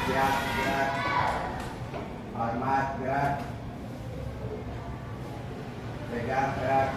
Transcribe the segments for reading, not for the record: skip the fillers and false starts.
Siap, gerak. Hormat, gerak. Pegang, gerak.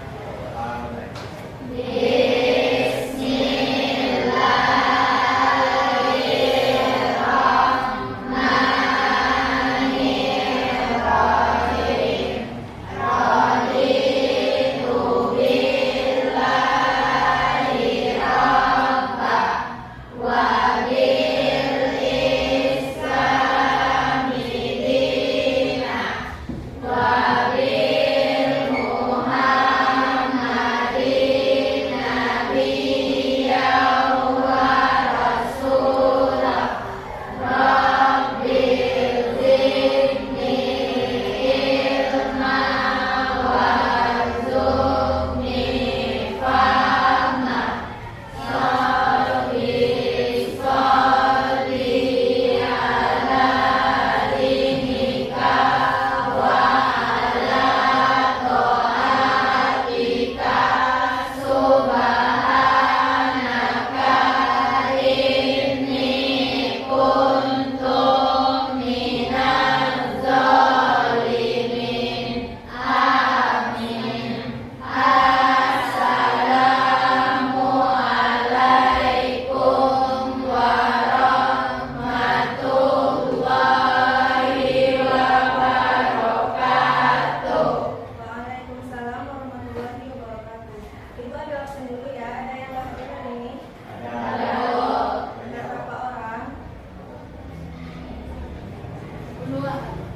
Mulai.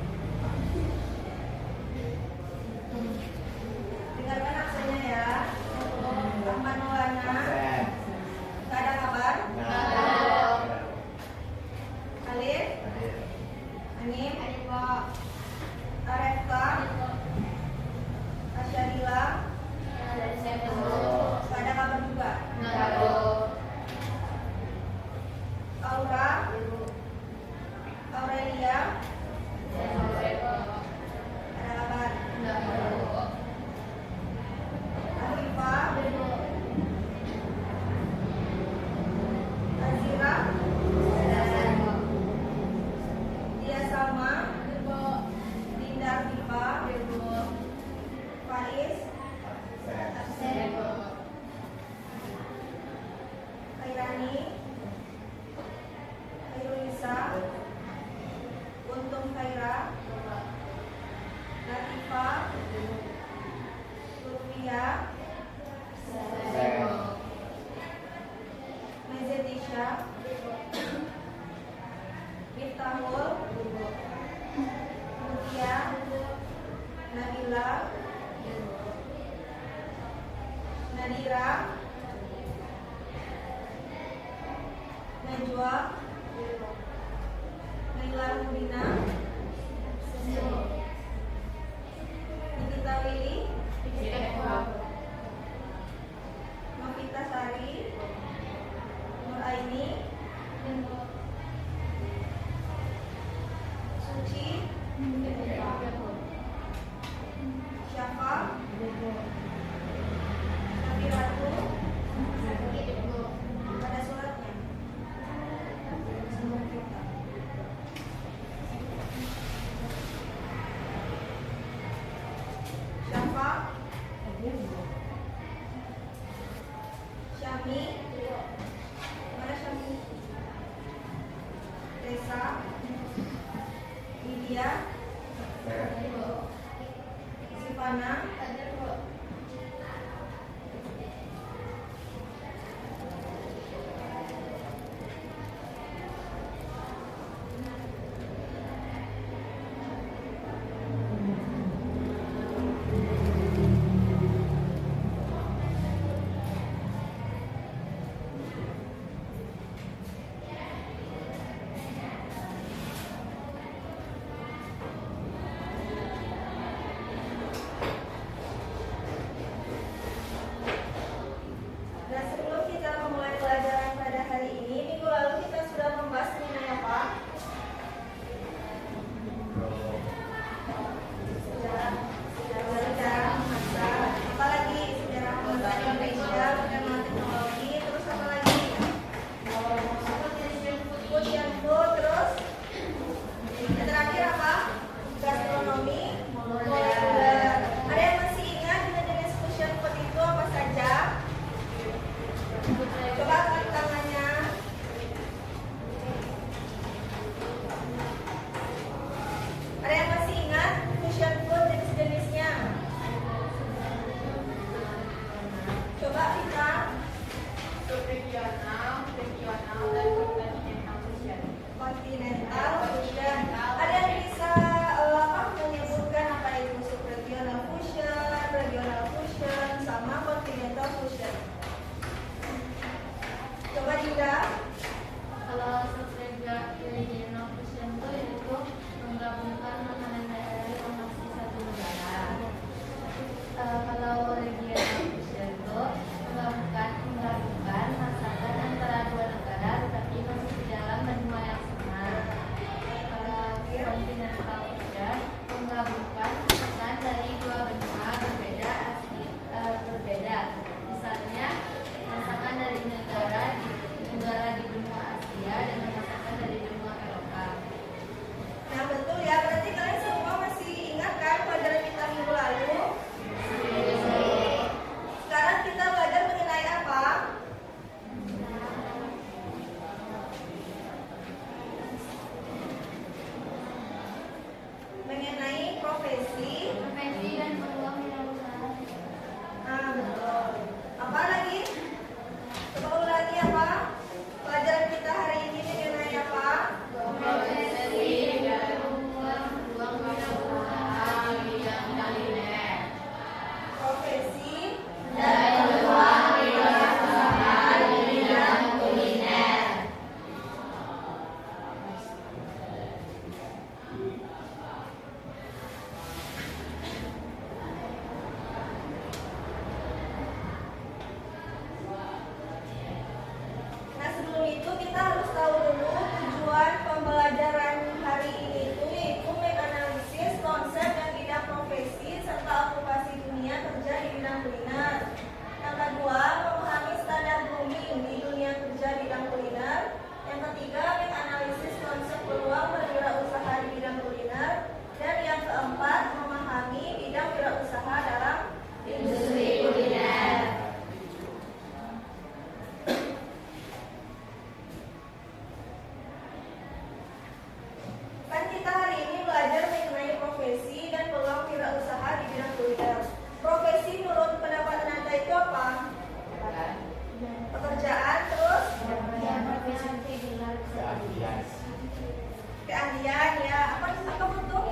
Keahlian ya. Apa butuh?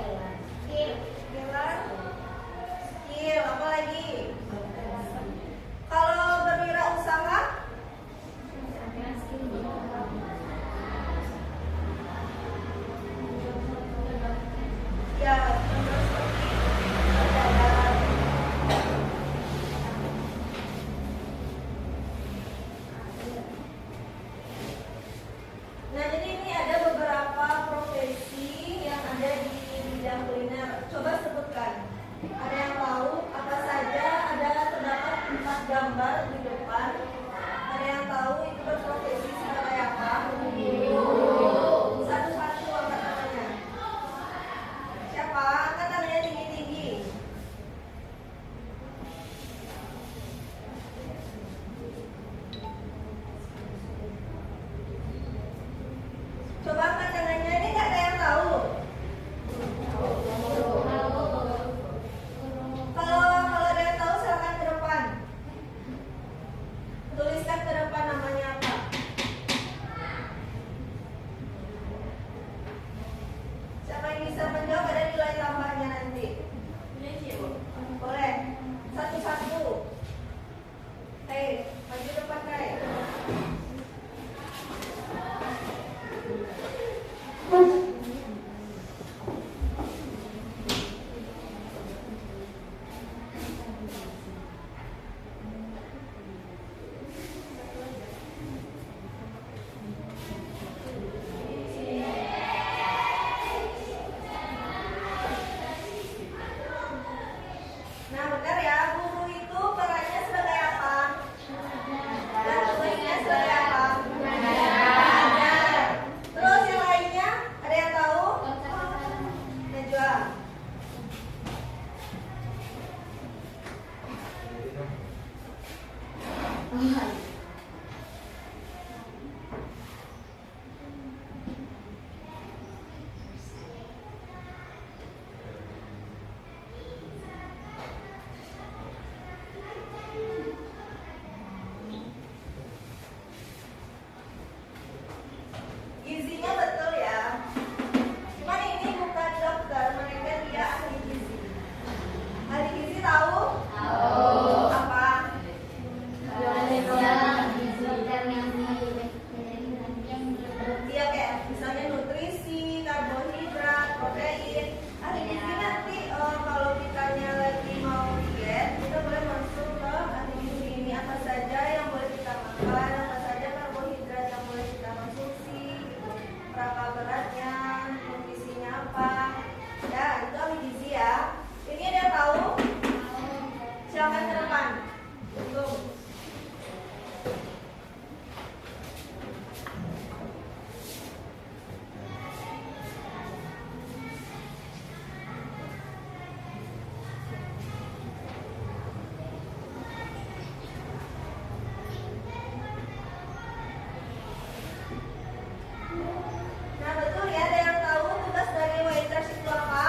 Skill. Skill. Apa lagi? Kalau berwirausaha? Ya, contoh seperti perdagangan. Nah, jadi ini ada beberapa profesi yang ada di bidang kuliner. Coba sebutkan. Ada yang tahu apa saja? Ada terdapat 4 gambar di depan. Ada yang tahu itu berprofesi sebagai apa? Satu-satu angkat tangannya. Siapa? Angkat tangannya tinggi-tinggi. Coba angkat tangannya. Ini nggak ada yang tahu. Kalau ada yang tahu silakan ke depan. Tuliskan ke depan namanya apa. Siapa yang bisa menjawab ada nilai tambahnya nanti. Boleh. Satu-satu. Hei, maju depan Kai. Nah, benar ya, guru itu perannya sebagai apa? Dan tugasnya sebagai apa? Mengajar. Terus yang lainnya, ada yang tahu? Najwa. Gizinya betul ya. Cuman ini bukan dokter, mereka dia ahli gizi. Ahli gizi tahu? Apa? Iya, kayak misalnya nutrisi, karbohidrat, protein. Ahli gizi nanti kalau kitanya lagi mau diet, kita boleh masuk ke ahli gizi ini. Apa saja yang boleh kita makan, apa saja karbohidrat yang boleh kita konsumsi, berapa beratnya, nutrisinya apa. Ya, itu ahli gizi ya. Ini ada yang tahu? Silakan ke depan. Tunggu. Nah, betul ya, ada yang tahu tugas dari waiters itu apa?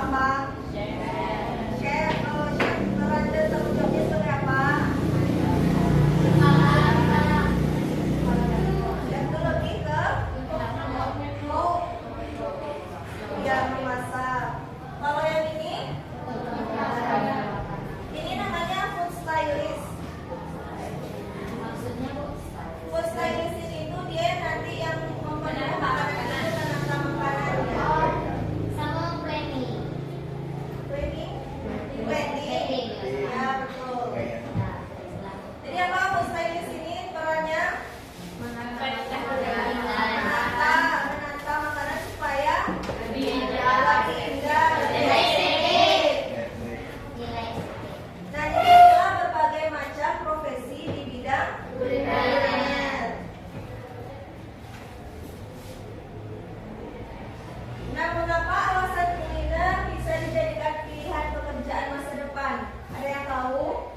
Apa? Chef. Kalau chef peran dan tanggung jawabnya sebagai apa? Chef itu lebih ke ya memasak. Kalau yang ini namanya food stylist. Food stylist ini tuh dia nanti yang memperlihatkan makanan itu menata makanannya. Planning. Ya betul. Jadi apa food stylist ini perannya? Menata makanan supaya lebih indah, lebih estetik. Nah, ini adalah berbagai macam profesi di bidang kuliner. Nah, mengapa alasan kuliner bisa dijadikan pilihan pekerjaan masa depan? Ada yang tahu?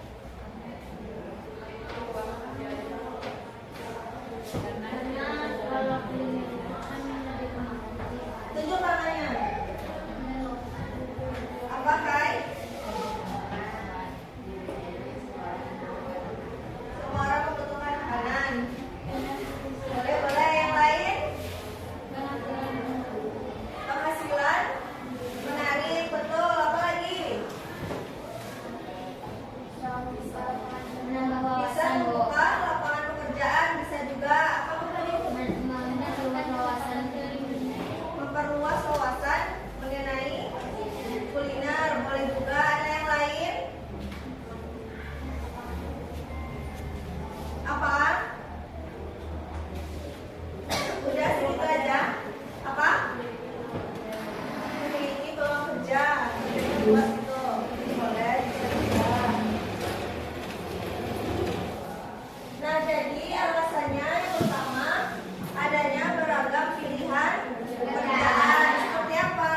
Tunjuk tangannya. Apa, Kai? Semua orang membutuhkan makanan. Boleh. Yang lain? Penghasilan? Menarik, betul. Apa lagi? Bisa membuka lapangan pekerjaan. Bisa juga apa memperluas wawasan mengenai kuliner. Boleh juga. Ada yang lain? Apa? Udah segitu aja. Apa? Memiliki peluang kerja. Luas itu. Boleh. Nah, jadi alasannya yang utama adanya beragam pilihan pekerjaan. Seperti apa?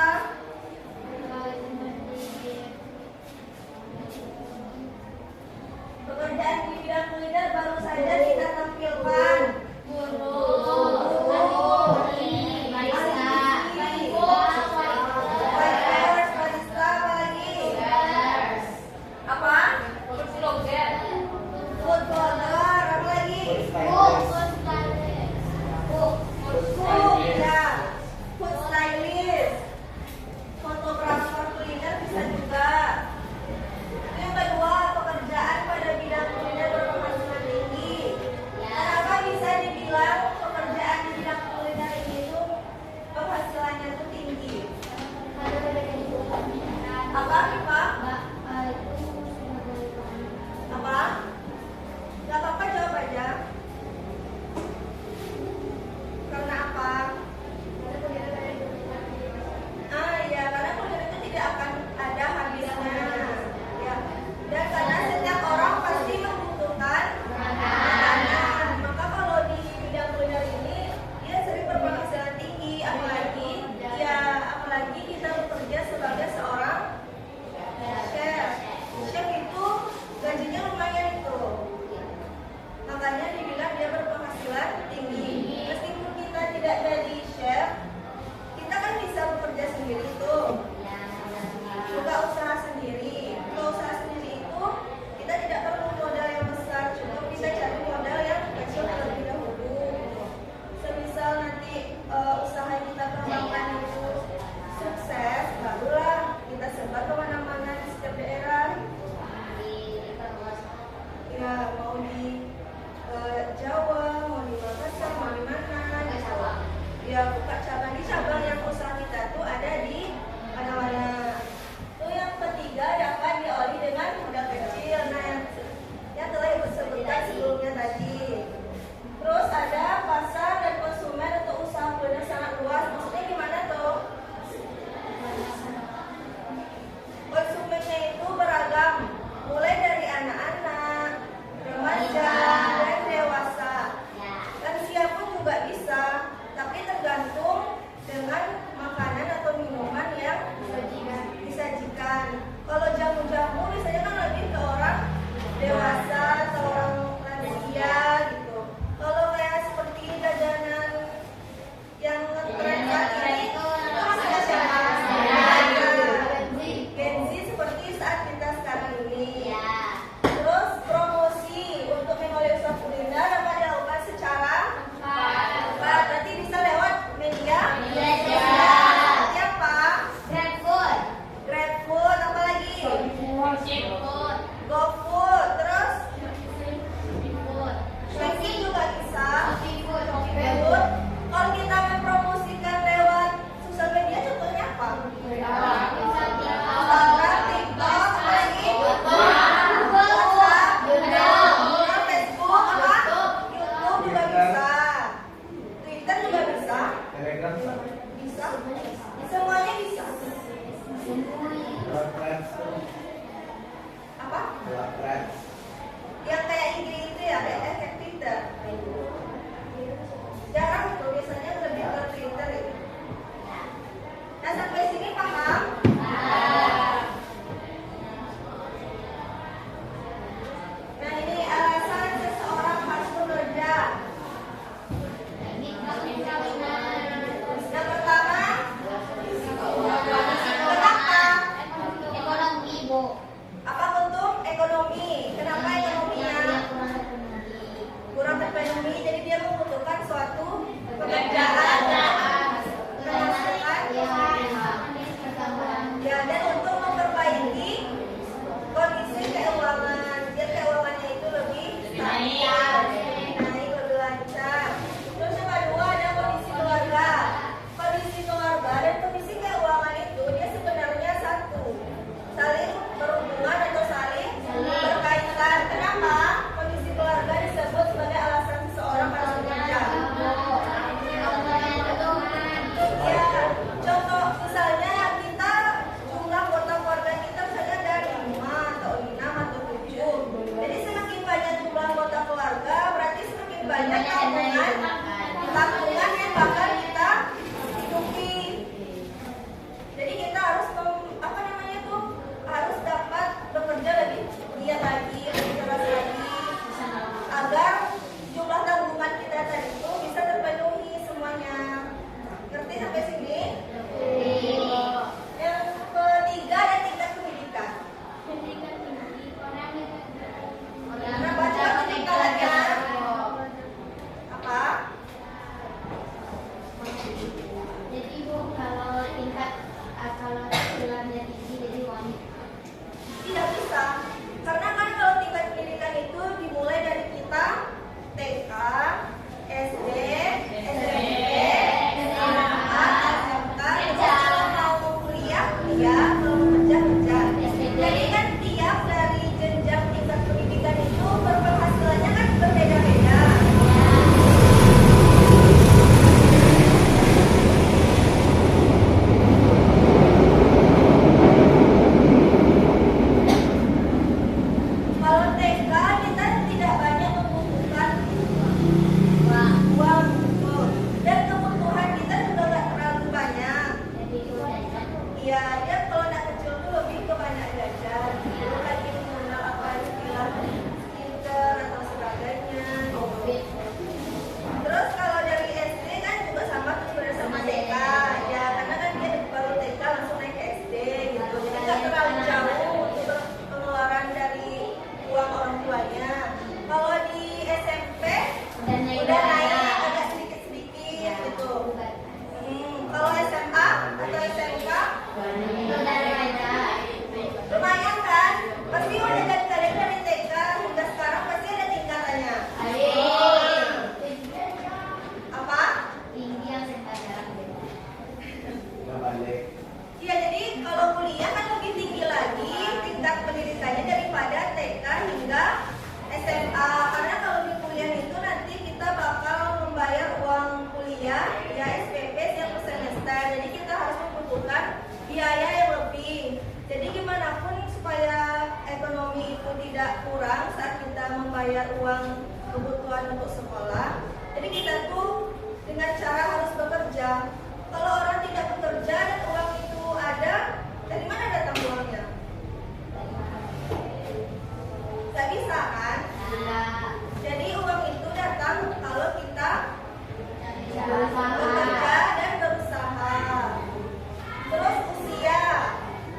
Pekerjaan di bidang kuliner baru saja kita tampilkan. Waiters, barista, apa lagi? Iya, dia kalau anak kecil tuh lebih ke banyak belajar. Dia lagi mengenal apa istilah skincare atau sebagainya. Terus kalau dari SD kan juga sama tuh sebenarnya sama TK. Ya, karena kan dia baru TK langsung naik ke SD gitu. Jadi nggak terlalu jauh untuk pengeluaran dari uang orang tuanya. Kalau di SMP udah naik agak sedikit-sedikit gitu. Kalau SMA atau SMK lumayan kan? Pasti udah jadi kalian dari TK hingga sekarang pasti ada tingkatannya. Apa? Nggak balik. Iya, jadi kalau kuliah kan lebih tinggi lagi tingkat pendidikannya daripada TK hingga SMA. Karena kalau di kuliah itu nanti kita bakal membayar uang kuliah ya SPP setiap semester. Jadi kita harus membutuhkan biaya yang lebih. Jadi gimana pun supaya ekonomi itu tidak kurang saat kita membayar uang kebutuhan untuk sekolah. Jadi kita tuh dengan cara harus bekerja. Kalau orang tidak bekerja dan uang itu ada, dari mana datang uangnya? Gak bisa kan? Jadi uang itu datang kalau kita bekerja dan berusaha. Terus usia.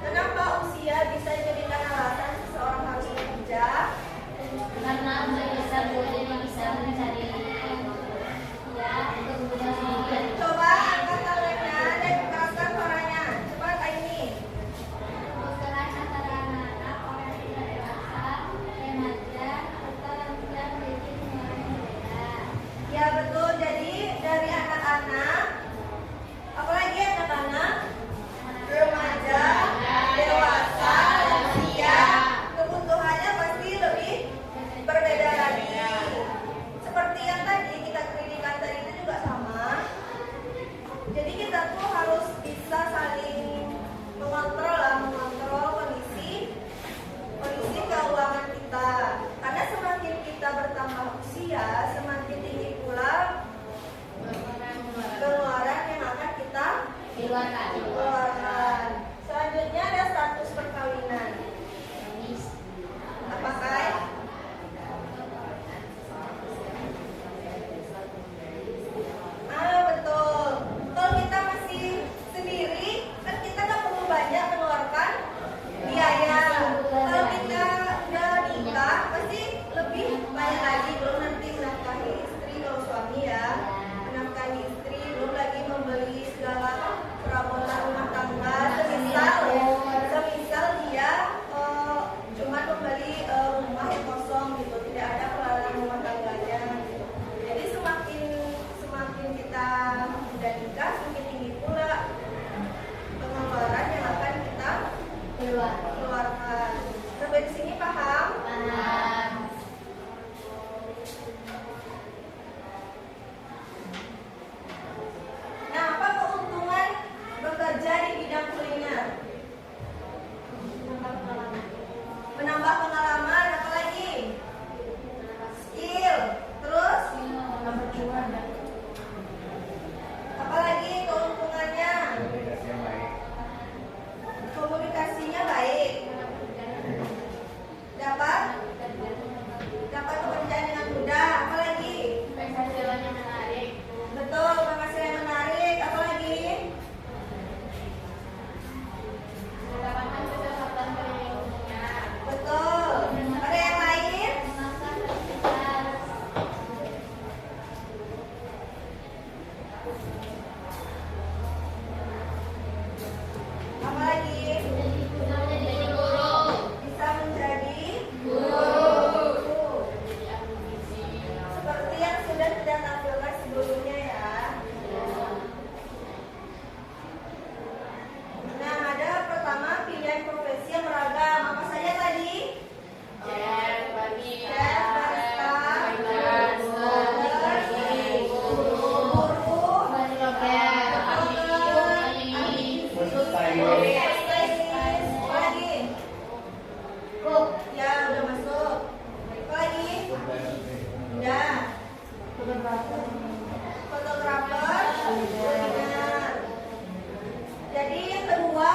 Kenapa usia bisa dijadikan alasan seseorang harus bekerja? Karena bisa mencari Coba angkat tangannya dan keraskan suaranya. Cepat Aini. kebutuhan antara anak-anak, orang tidak dewasa, remaja, atau lansia memiliki pengeluaran yang berbeda. Ya betul. Jadi dari anak-anak, apalagi anak-anak, remaja, dewasa, lansia, kebutuhannya pasti lebih berbeda lagi. Seperti yang tadi kita kritikan tadi itu juga sama. Jadi kita tuh harus bisa saling mengontrol kondisi keuangan kita. Karena semakin kita bertambah usia, semakin tinggi pula pengeluaran yang akan kita keluarkan. Selanjutnya ada status perkawinan. Apakah betul. Kalau kita masih sendiri, kan kita nggak perlu banyak mengeluarkan biaya. Kalau kita udah nikah, pasti lebih banyak lagi. Belum nanti menafkahi istri kalau suami ya, menafkahi istri, belum lagi membeli segala perabotan rumah tangga. Semisal dia cuma membeli rumah yang kosong gitu, tidak ada peralatan rumah tangganya. Gitu. Jadi semakin kita udah nikah, semakin tinggi pula pengeluaran yang akan kita keluarkan. Sampai di sini paham? Nah, apa keuntungan bekerja di bidang kuliner? Menambah pengalaman, apa lagi? Skill. Terus? Apa lagi keuntungannya? Komunikasi yang baik. Komunikasinya baik. Dapat pekerjaan dengan mudah. Apa lagi? Penghasilannya menarik. Betul, penghasilan menarik. Apa lagi? Mendapatkan kesempatan berikutnya. Betul. Ada yang lain? Memasak sekitar Apa lagi? menjadi guru. Bisa menjadi Guru. seperti yang sudah kita tampilkan sebelumnya ya. Nah, ada pertama pilihan profesi yang beragam. Apa saja tadi? Chef, Chef, barista, guru, stylist, apa lagi? Ya, udah masuk. Apa lagi? Ya. Fotografer. Benar. Jadi yang kedua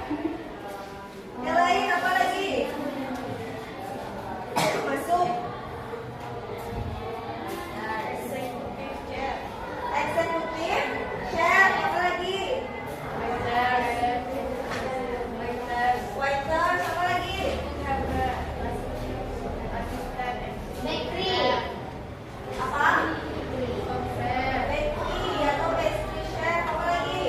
Yang lain apa lagi? Masuk. Eksekutif chef, apa lagi? Waiter, apa lagi? Bakery. Apa? Bakery atau pastry chef, apa lagi?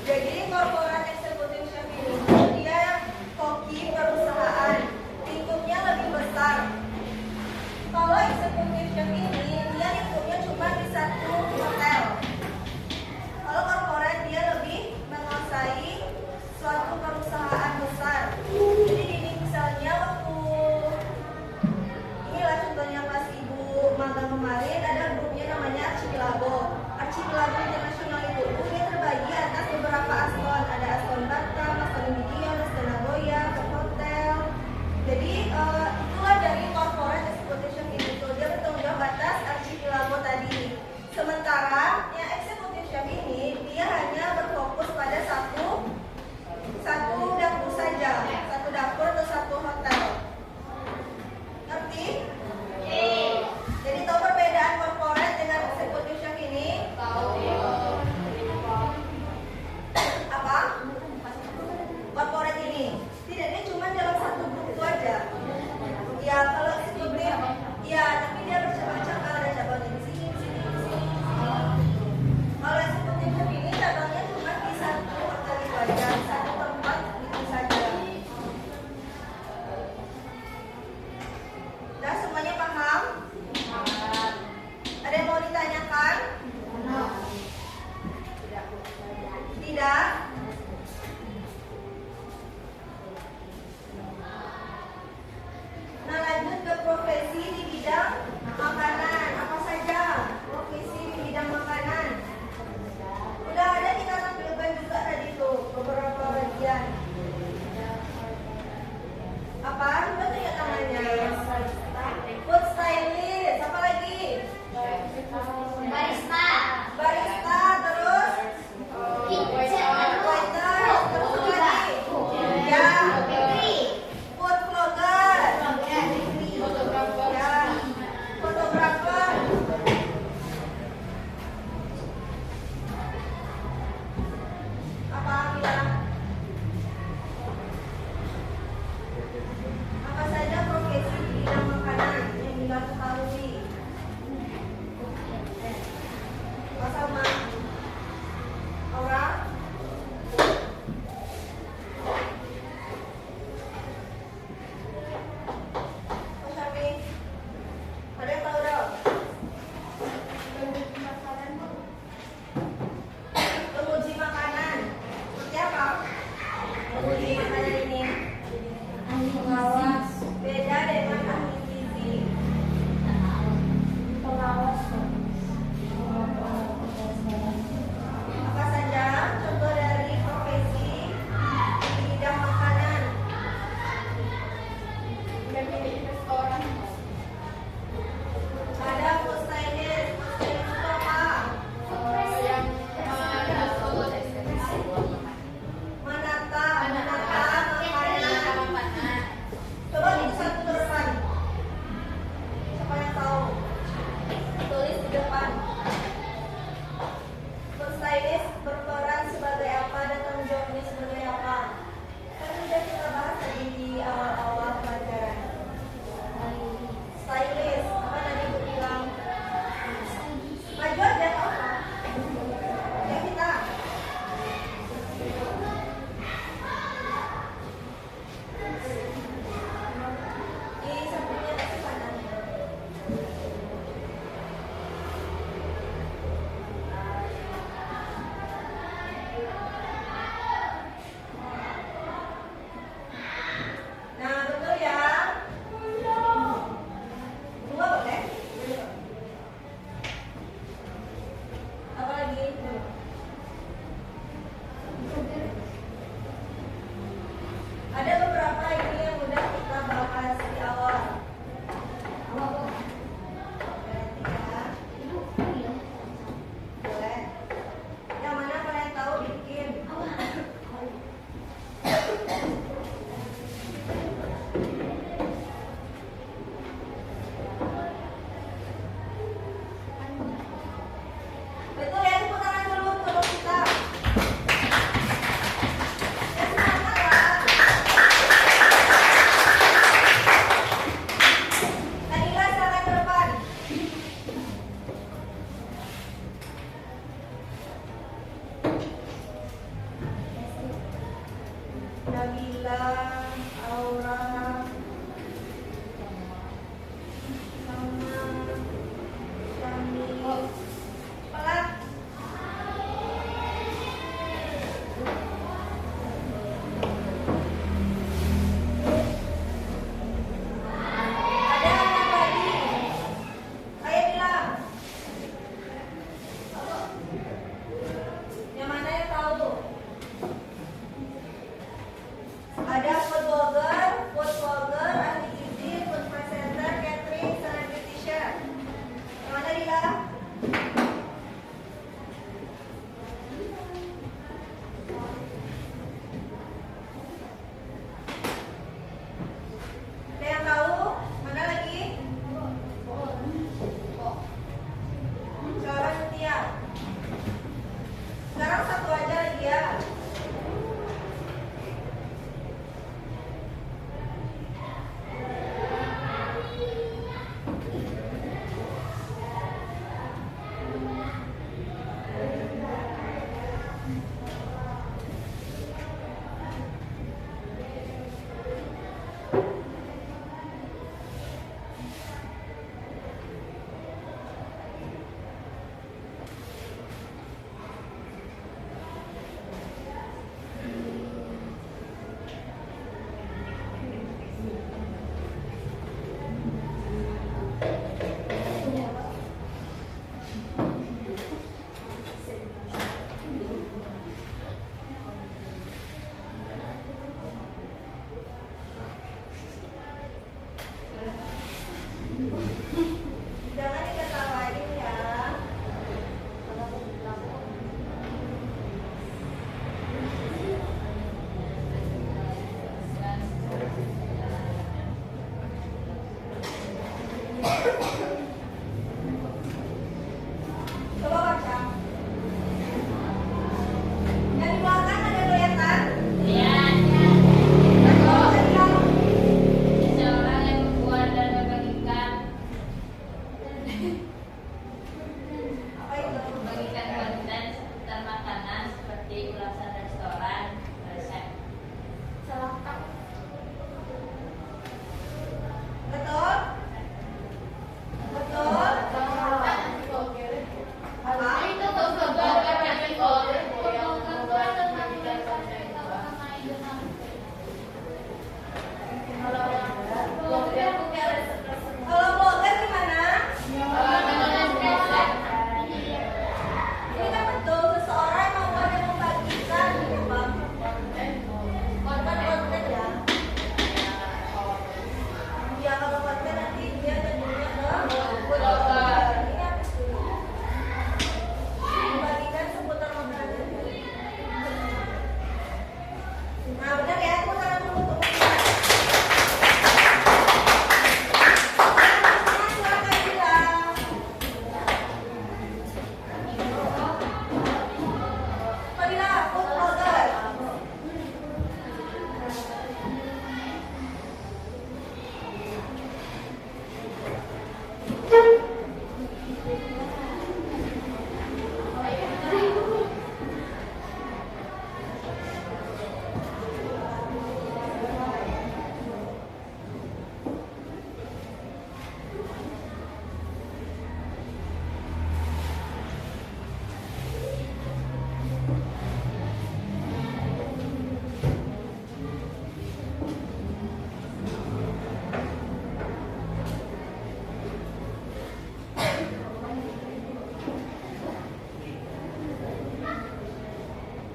Jadi corporate executive chef ini dia koki perusahaan, lingkupnya lebih besar. Kalau executive chef ini dia lingkupnya cuma di satu hotel. Kalau corporate dia lebih menguasai suatu perusahaan besar. Jadi ini misalnya waktu inilah contohnya pas ibu magang kemarin ada grupnya namanya Archipelago. Archipelago International itu grupnya terbagi atas beberapa aston, ada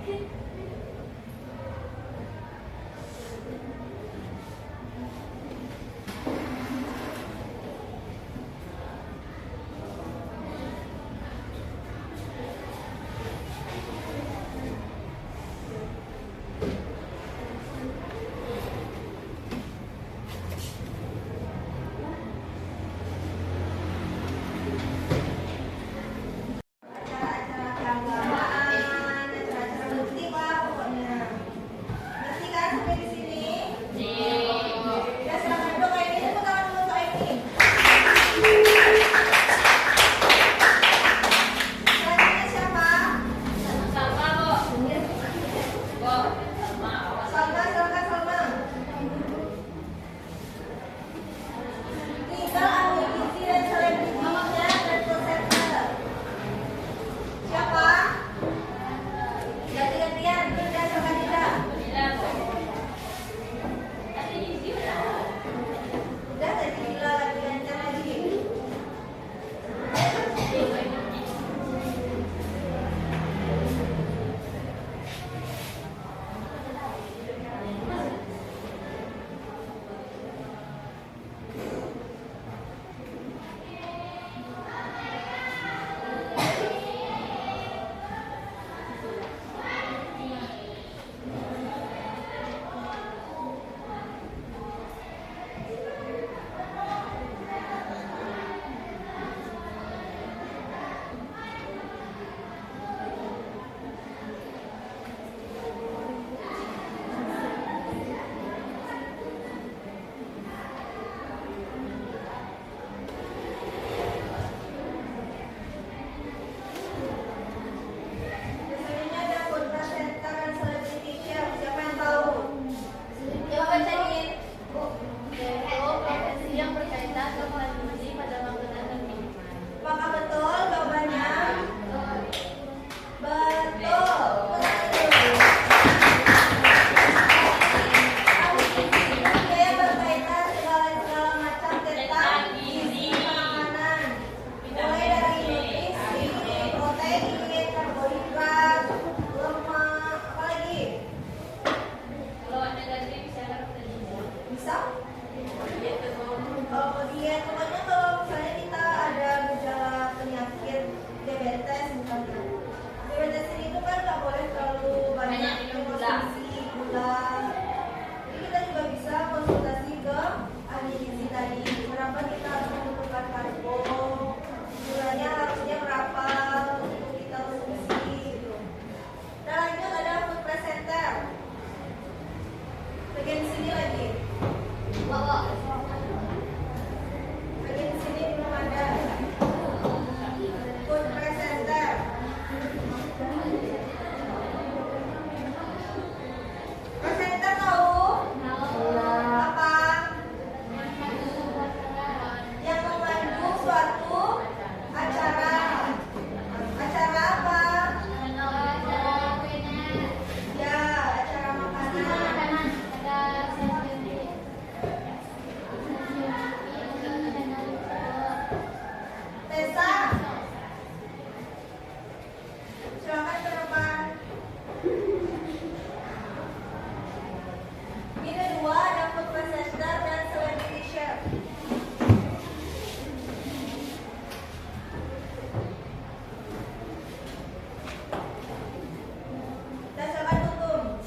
Acara-acara keagamaan, acara-acara penting lah pokoknya. Ngerti kan sampai di sini? Ya silakan dong ini, tepuk tangan dulu untuk ini. Selanjutnya siapa? Salma, silakan Salma. Tinggal ambil gizi dan selebritinya dan presenter. Siapa? Ganti-gantian, Dinda sama Dinda. Udah tadi Dinda ganti-gantian lagi. Biasanya ada food presenter dan celebrity chef. Siapa yang tahu? Coba bacain. Yang berkaitan dengan gizi pada makanan dan minuman. Apakah betul jawabannya? Betul. Dia yang berkaitan segala macam tentang gizi makanan. Mulai dari nutrisi, protein, karbohidrat, lemak, apa lagi? Kalau ada gaji bisa harus tadi. Bisa? Kalau diet, pokoknya kalau misalnya kita ada gejala penyakit diabetes misalnya. Diabetes ini itu kan nggak boleh terlalu banyak konsumsi gula. Jadi kita juga bisa konsultasi ke ahli gizi tadi. Berapa kita harus membutuhkan karbo, gulanya harusnya berapa untuk kita konsumsi gitu. Nah lanjut ada food presenter. Bagian sini lagi. Bagian sini belum ada. Food presenter. Presenter tahu? Apa? Yang memandu suatu acara. Acara apa? Ya, acara makanan. Tessa, silakan ke depan. Ini dua, ada food presenter dan celebrity chef. Dan silakan tutup.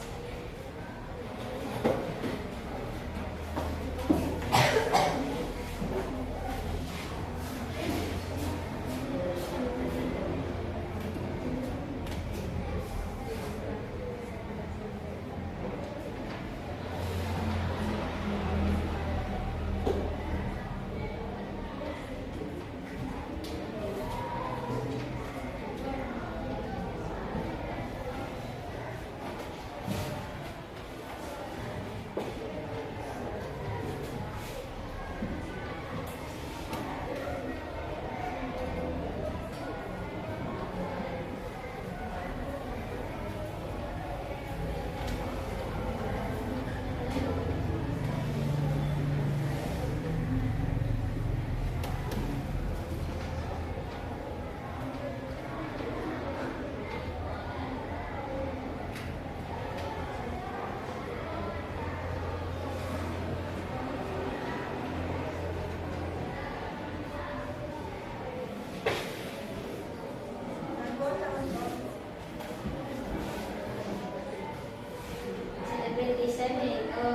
Ability chef yaitu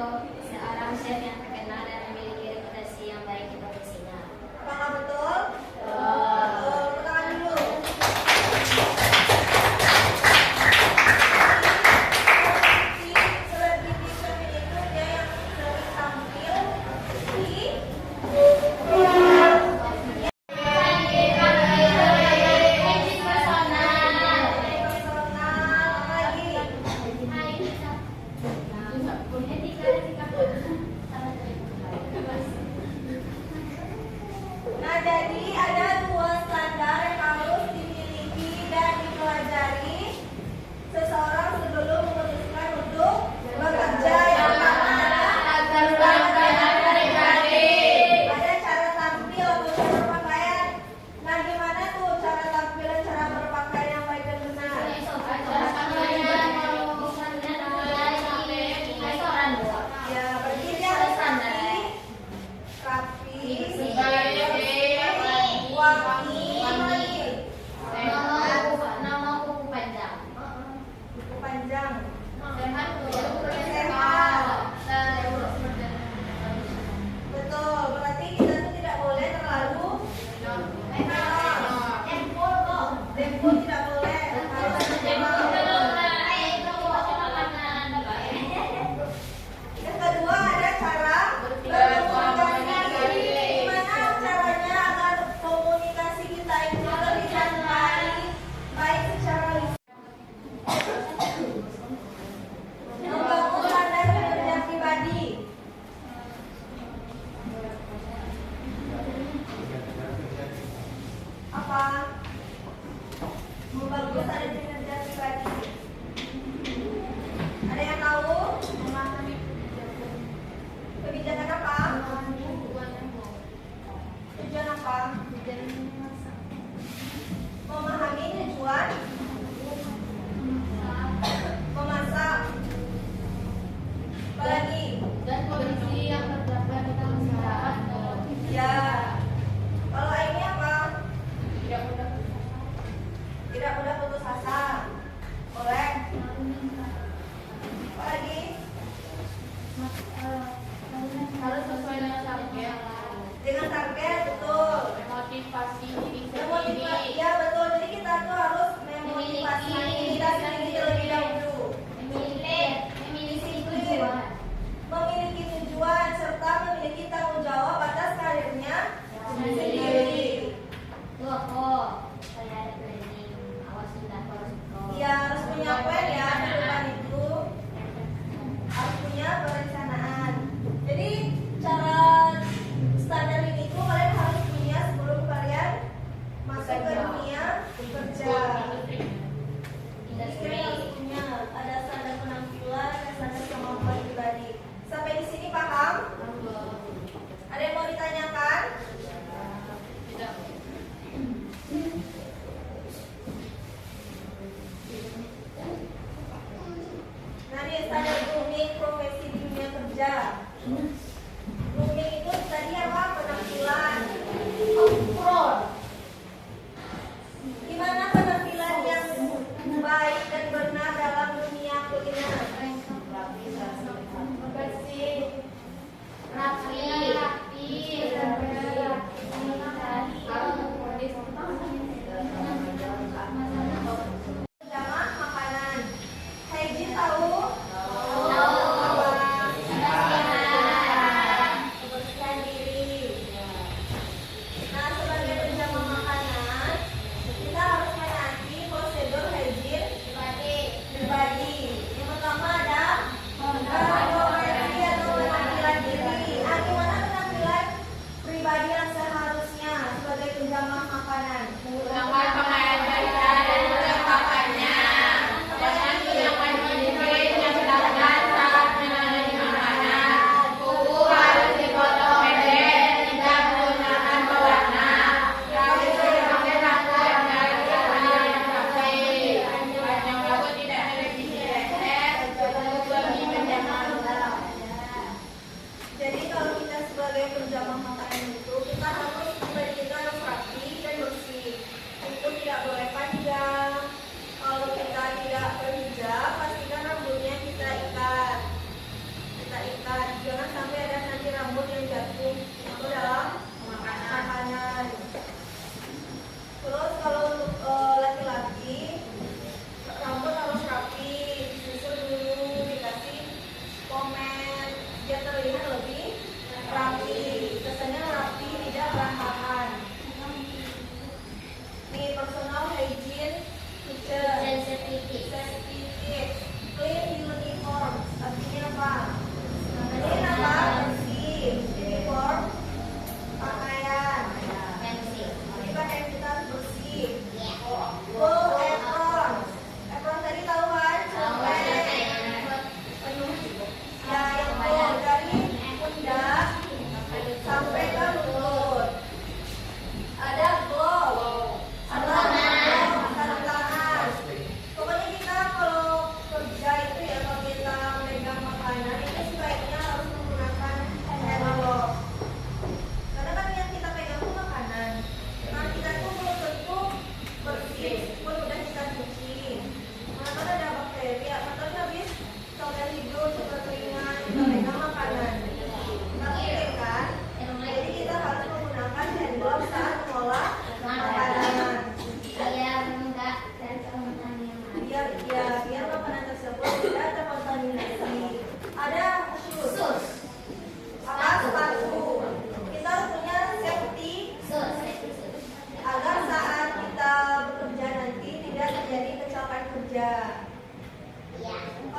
seorang chef yang terkenal dan memiliki reputasi yang baik di profesinya. Apakah betul? Betul. Tangan dulu. Selebriti chef itu dia yang sering tampil di Nah, jadi ada dua standar yang harus dimiliki dan dipelajari seseorang sebelum memutuskan untuk bekerja. Yang pertama ada cara tampil atau cara berpakaian. Nah, gimana tuh cara tampil dan cara berpakaian yang baik dan benar? Ya, berarti dia harus rapi, wangi, Nama kuku panjang. kuku panjang, Sehat. betul. Berarti kita tuh tidak boleh terlalu dempul tidak boleh. Yang kedua ada cara berkomunikasi. Gimana caranya agar komunikasi kita itu terlihat baik secara lisan. Membangun standar kinerja pribadi. Apa? Membangun standar kinerja pribadi. Ada yang tahu? Kebijakan apa? Tujuan apa? Memahami tujuan memasak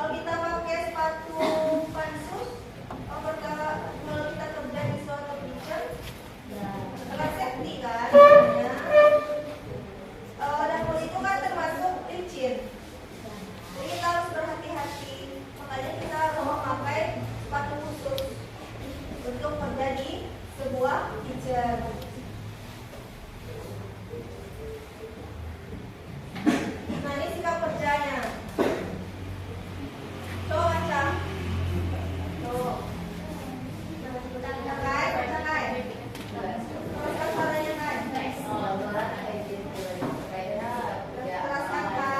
Kalau kita pakai sepatu pansus, kalau kita kerja di suatu kitchen, kan safety kan, dapur itu kan termasuk licin. Jadi kita harus berhati-hati. Makanya kita harus memakai sepatu khusus untuk kerja di sebuah kitchen. Nah, ini sikap kerjanya. Tuh, baca. Tuh. Baca kai, baca kai. Teruskan suaranya kai. Teruskan kai.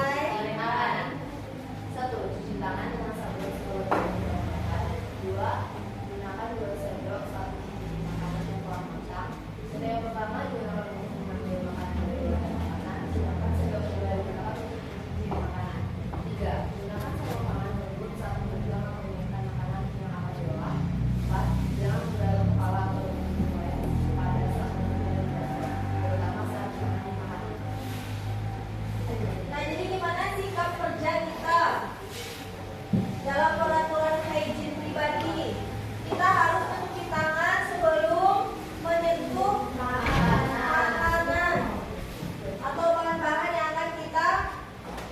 Satu, cuci tangan dengan sabun sebelum makan. Dua, gunakan 2 sendok saat mencuci makanan yang telah matang. Sendok yang pertama digunakan untuk mengambil makanan dari wadah makanan, sedangkan sendok kedua digunakan untuk mencuci makanan. Tiga, gunakan sendok tangan lembut saat menjual atau menyiapkan makanan yang akan diolah. Empat, jangan menggaruk kepala atau memulai pada saat menjual makanan, terutama saat mengenai makanan. Nah, jadi gimana sikap kerja kita dalam peraturan hygiene pribadi? Kita harus mencuci tangan sebelum menyentuh makanan atau bahan-bahan yang akan kita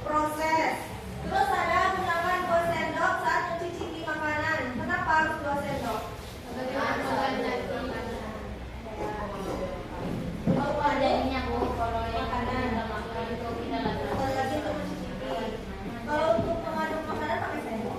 proses. Terus ada gunakan 2 sendok saat mencicipi makanan. Kenapa harus 2 sendok? Oh, ada minyak kalau yang makanan lagi untuk mencicipi. Kalau untuk mengaduk makanan pakai sendok.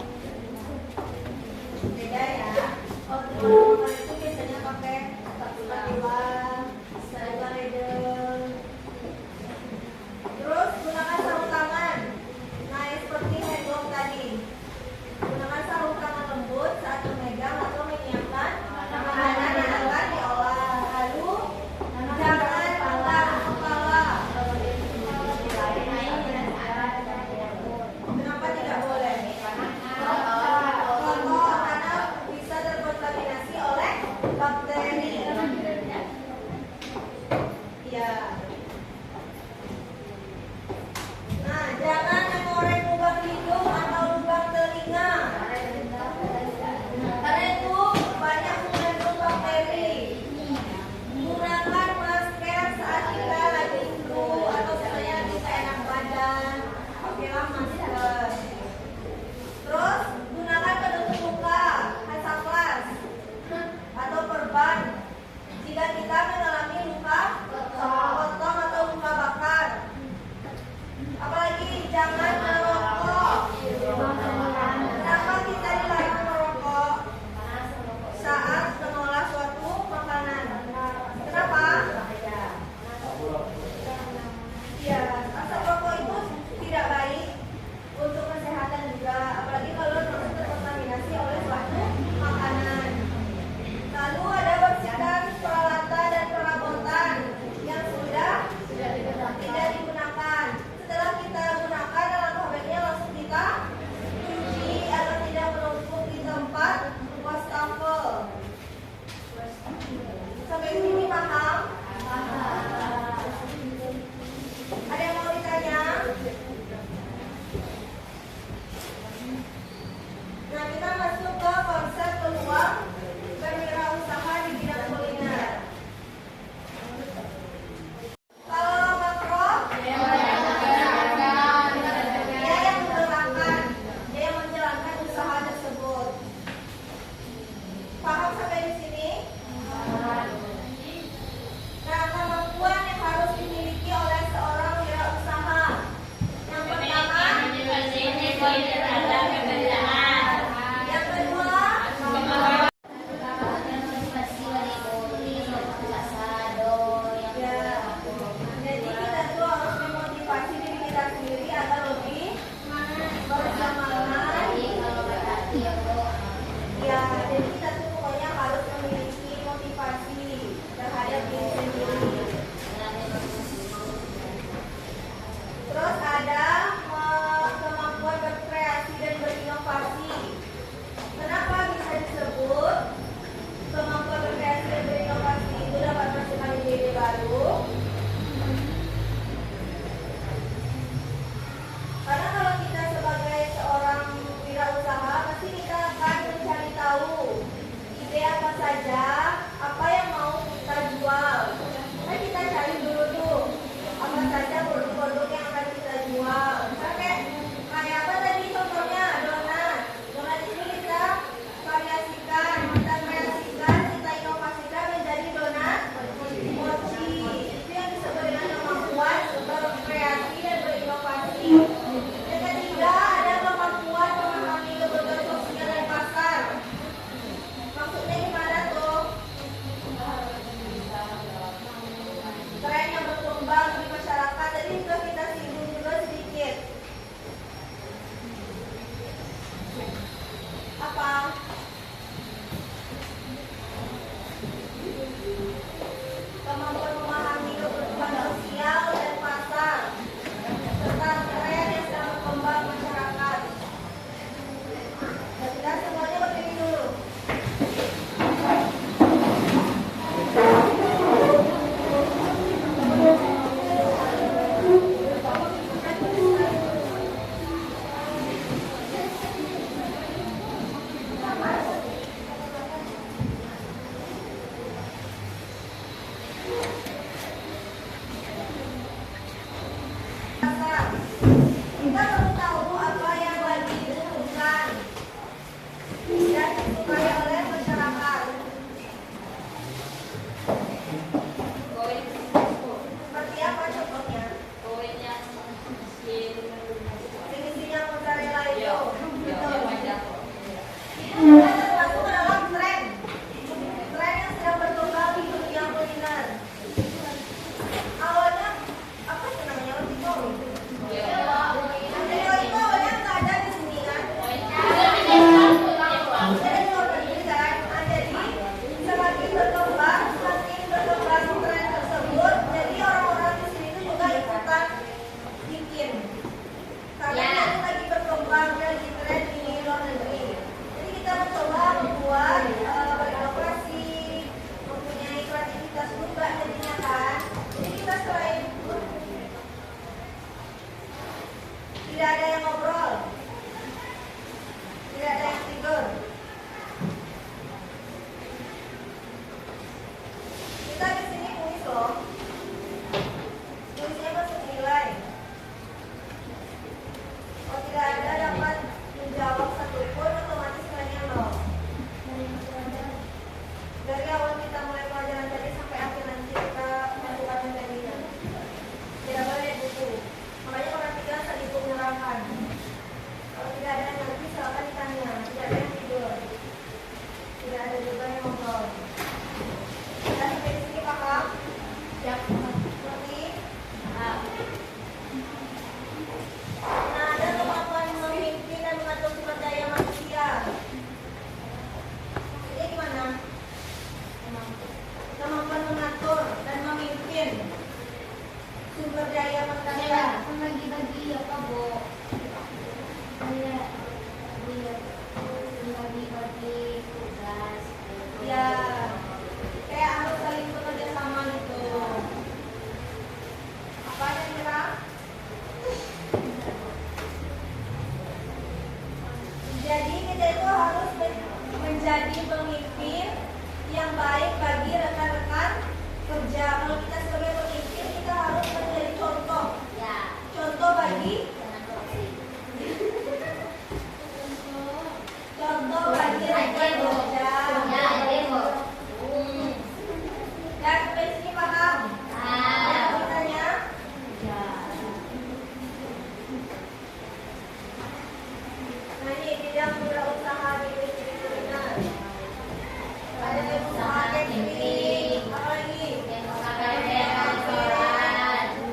Jadi kita itu harus menjadi pemimpin yang baik bagi rekan-rekan kerja. Kalau kita sebagai pemimpin, kita harus menjadi contoh. Ya. Contoh bagi Jangan korupsi. contoh bagi rekan kerja. Ya, demo. Dan sampai sini paham? Ah. Ada pertanya? Ya. Nah ini bidang wirausaha di Filipina. Ada usaha catering, apa lagi? Yang mengangkat restoran.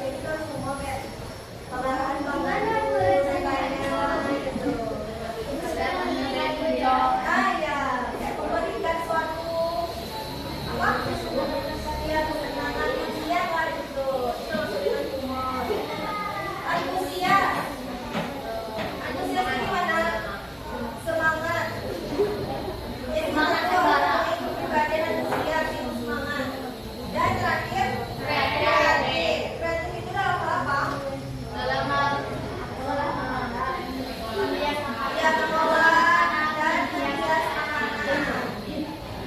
itu kan semua kayak pengarahan banget gitu. Ah ya, kayak memberikan suatu apa? Ya kesenangan usia lah gitu. Itu maksudnya humor. Antusias. Antusias itu gimana? Semangat. Ya semangat itu pribadi antusias itu semangat. Dan terakhir kreatif. Kreatif itu dalam hal apa? Ya mengolah dan menghias makanan.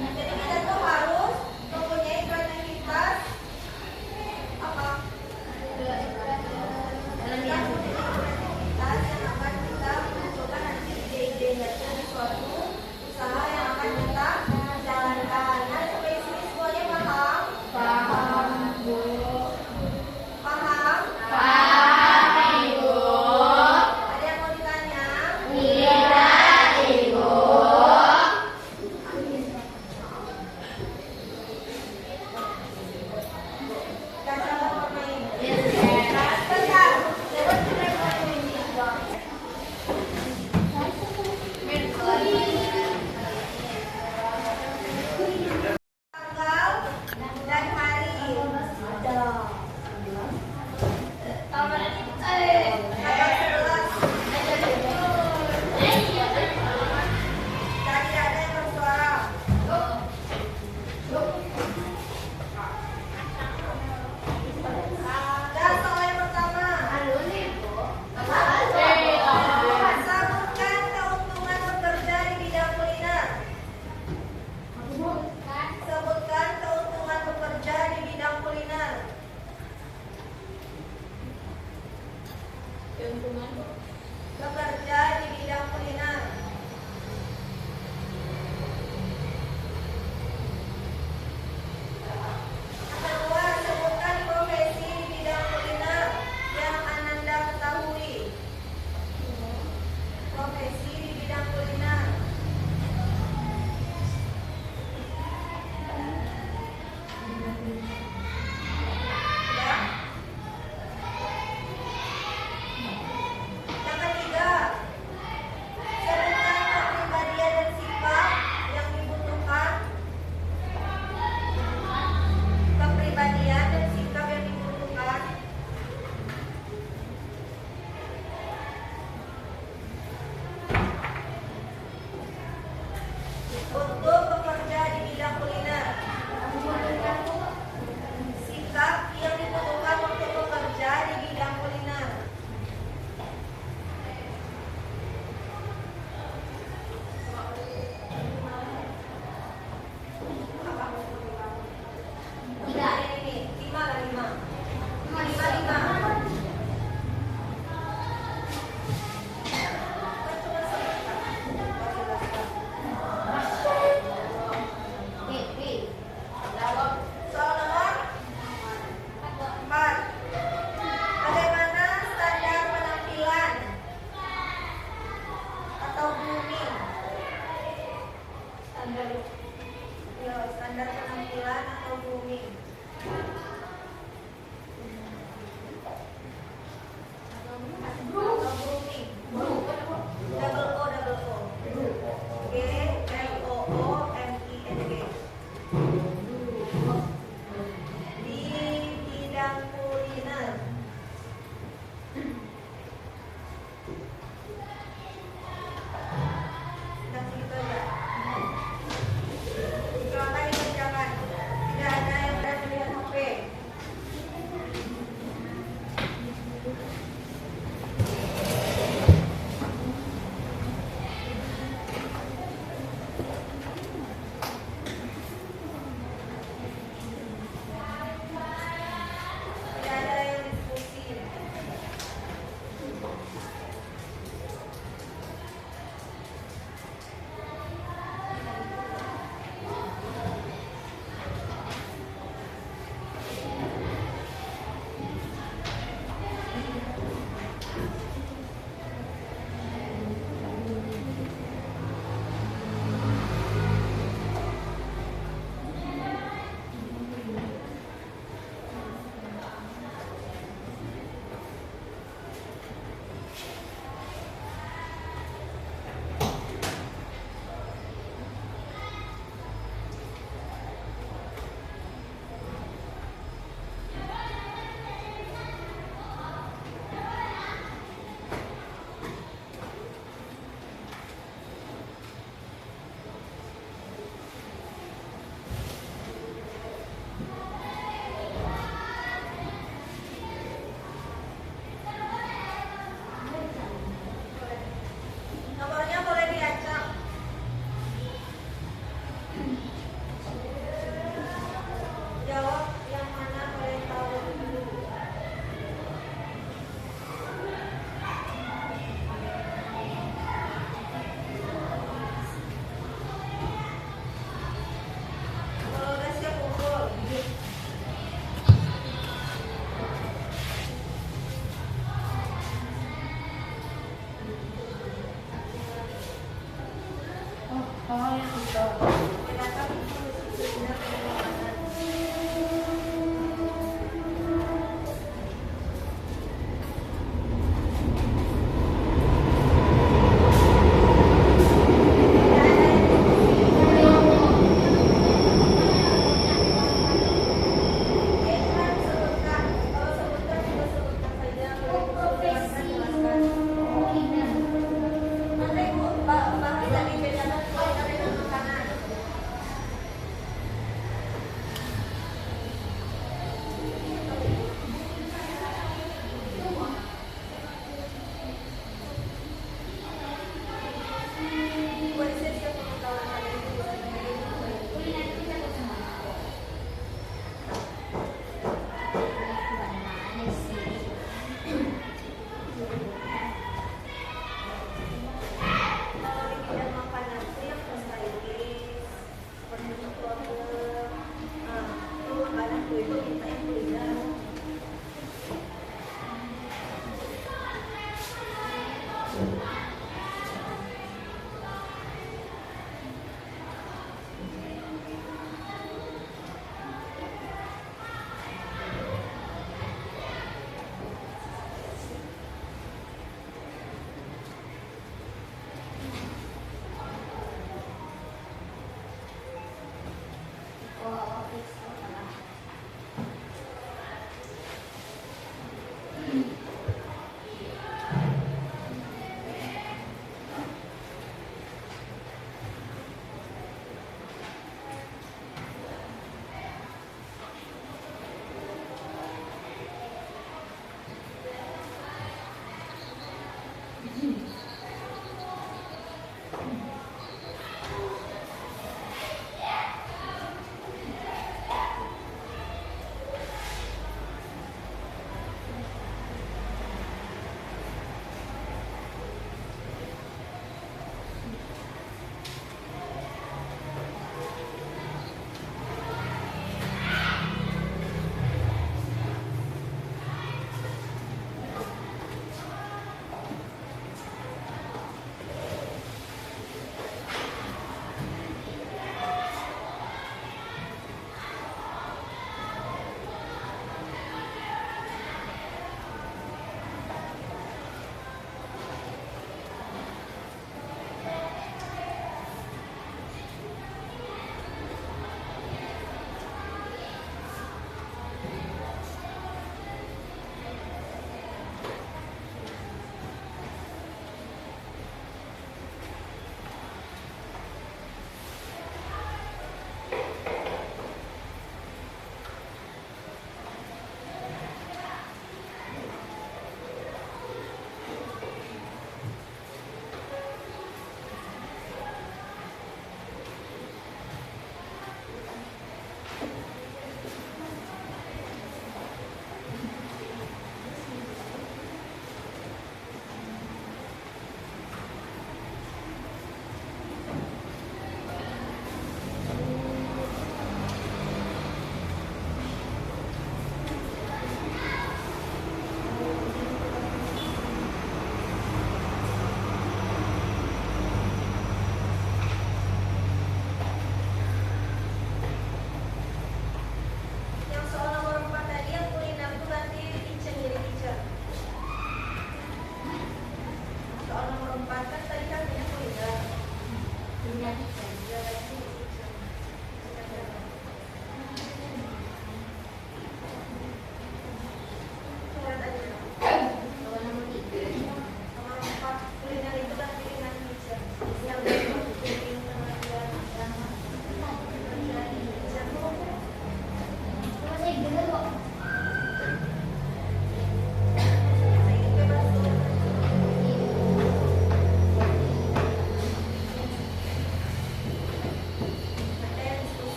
Jadi kita tuh harus mempunyai kreativitas apa? Kreativitas yang akan kita munculkan nanti ide-idenya dari suatu usaha yang akan kita jalankan. Nah, sampai sini semuanya paham? Paham, Bu. Paham? Ada yang mau ditanya? Kasih warna ini. Bentar, lewat sudah ini. Tanggal dan hari. Tanggal 11. Tadi ada yang bersuara. Dan soal yang pertama. Sebutkan keuntungan bekerja di bidang kuliner. Sebutkan keuntungan bekerja di bidang kuliner. Bekerja di bidang kuliner. Kedua, sebutkan profesi di bidang kuliner yang Ananda ketahui. Profesi di bidang kuliner. Ya? Yang ketiga,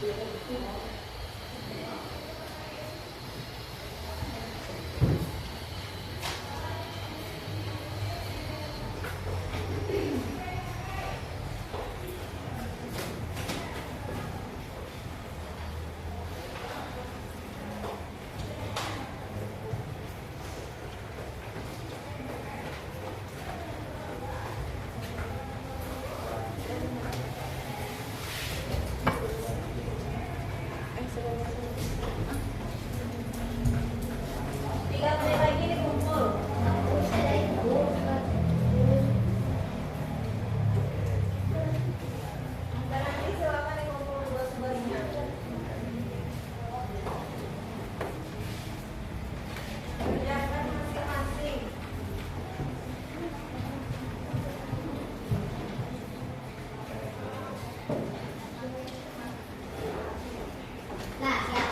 Tiga menit lagi dikumpul. Dan nanti silakan dikumpul tugas-tugasnya. Kerjakan masing-masing. Nah, siap.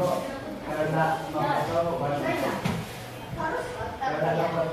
kok karena mau harus karena dapat